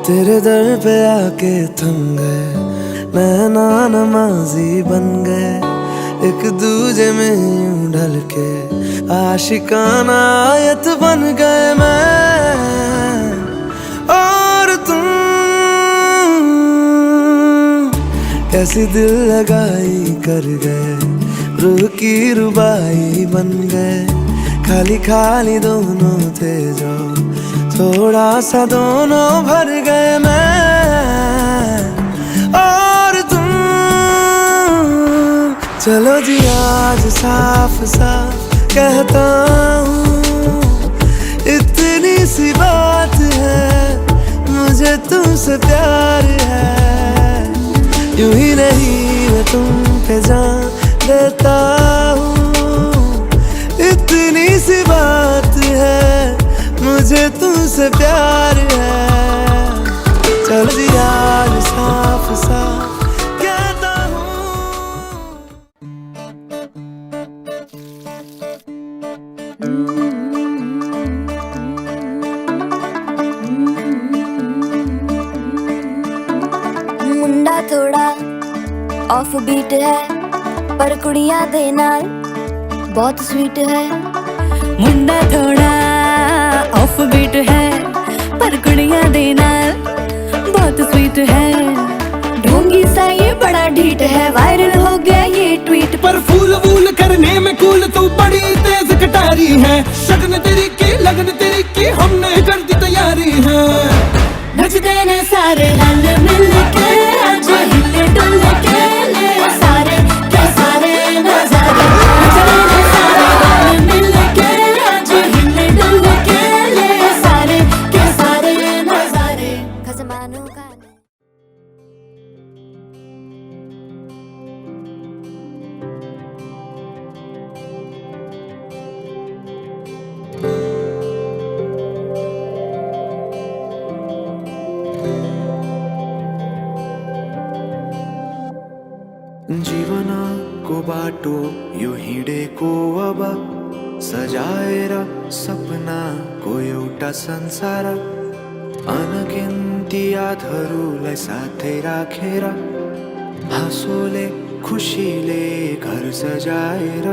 तेरे दर पे आके थम गए, नैना नमाजी बन गए, एक दूजे में यूं ढल के आशिकाना आयत बन गए मैं और तुम। कैसी दिल लगाई कर गए, रूह की रुबाई बन गए, खाली खाली दोनों थे जो थोड़ा सा दोनों भर गए मैं और तुम। चलो जी आज साफ साफ कहता हूँ, इतनी सी बात है, मुझे तुमसे प्यार है। यूं ही नहीं मैं तुम पे जान देता हूँ, इतनी सी बात है, मुझे तुमसे प्यार है। चल जी आज साफ साफ कहता मुंडा थोड़ा ऑफ बीट है, पर कुड़ियां दे नाल बहुत स्वीट है। मुंडा थोड़ा ऑफ बीट है, पर कुड़ियां दे नाल बहुत स्वीट है। ढोंगी सा ये बड़ा ढीठ है, वायरल हो गया ये ट्वीट। पर फूल वूल करने में कूल तू बड़ी तेज कटारी है। शगन तेरी की लगन तेरी की हमने कर दी तैयारी है। नचते ने सारे रल मिल के, आज हिले डुल के ले सारे के सारे नजारे। नचते ने सारे रल मिल के, आज हिले डुल के ले सारे के सारे नजारे। खसमानों का जीवनको बाटो यो हिँडेको अब, सजाएर सपनाको एउटा संसार, अनगिन्ती यादहरूलाई साथै राखेर, हाँसोले खुसीले घर सजाएर।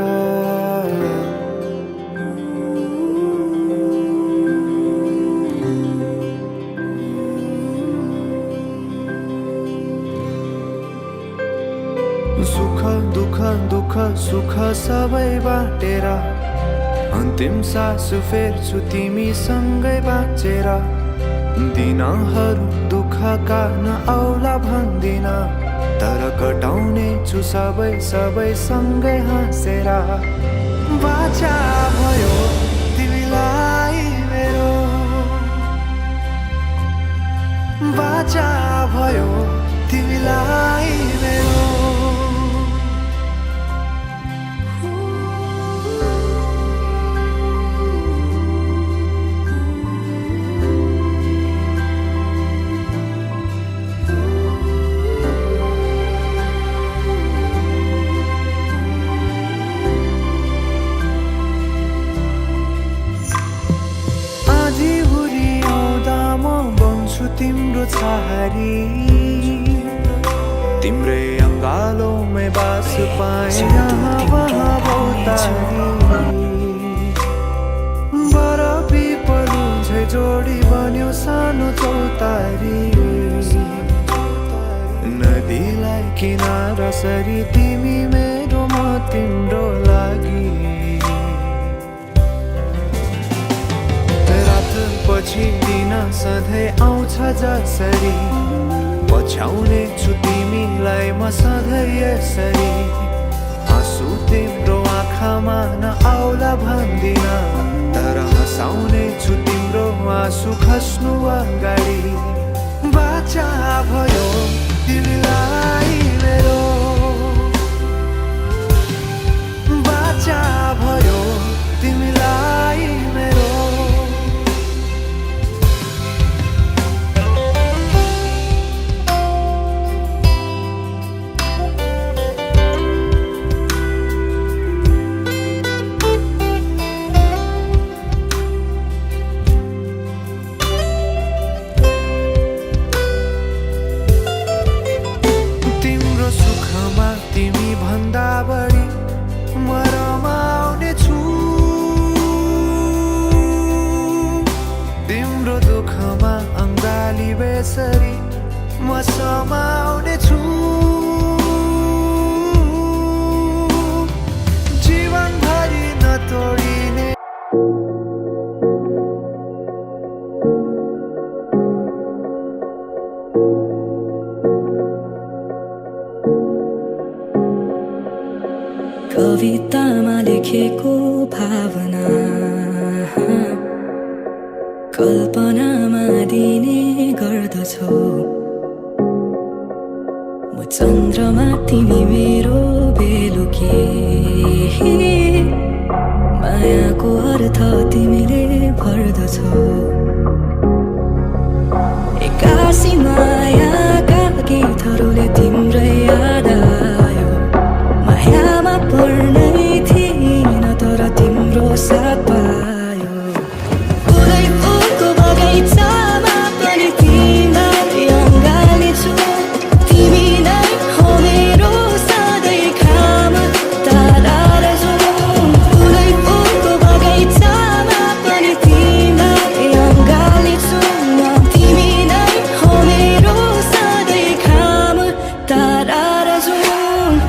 सुख दुख दुख सुख सबै बाटेर, अन्तिम सास फेर्छु तिमीसँगै बाँचेर। दिनहरू दुःखका नआउला भन्दिन, तर कटाउने छु सबै सबै सँगै हाँसेर। बाचा भयो तिमीलाई मेरो, बाचा भयो तिमीलाई मेरो। तिम्रो छहारी, तिम्रै अङ्गालोमै बास पाएँ यहाँ वहाँ बहुतारी। बरफी पलु झै जोडी बन्यो सानो चौतारी, नदीलाई किनारा सरी तिमी मेरो म तिम्रो लागि। पछि दिन सधैँ आउँछ जसरी, पछ्याउने छु तिमीलाई म सधैँ यसरी। आँसु तिम्रो आँखामा नआउला भन्दिन, तर हँसाउने छु तिम्रो आँसु खस्नु अगाडि। बाचा भयो तिमीलाई मेरो, बाचा भयो तिमीलाई मेरो। दुःखमा तिमी भन्दा बढी म रमाउने छु तिम्रो दुःखमा अङ्गाली बेसरी म समाउने छु जीवनभरि नतोडिने कवितामा लेखेको भावना कल्पनामा दिने गर्दछौ म चन्द्रमा तिमी मेरो बेलुकी मायाको अर्थ तिमीले भर्दछौ एक्कासी मायाका गीतहरूले तिम्रै याद आयो मायामा पर्नै थिएन तर तिम्रो साथ पायो फुलै फुलको बगैँचामा पनि तिमीलाई अँगाल्नेछु तिमी नै हो मेरो सधैँ खाम तारा र जुन फुलै फुलको बगैँचामा पनि तिमीलाई अँगाल्नेछु तिमी नै हो मेरो सधैँ खाम तारा र जुन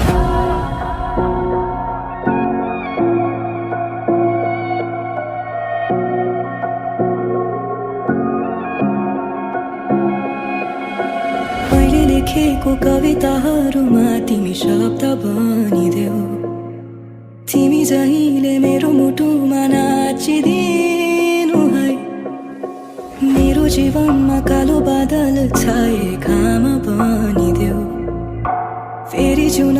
मैले लेखेको कविताहरूमा तिमी शब्द बनिदेऊ तिमी जहिले मेरो मुटुमा नाचिदिनु है मेरो जीवनमा कालो बादल छाए घाम बनिदेऊ फेरि जिउन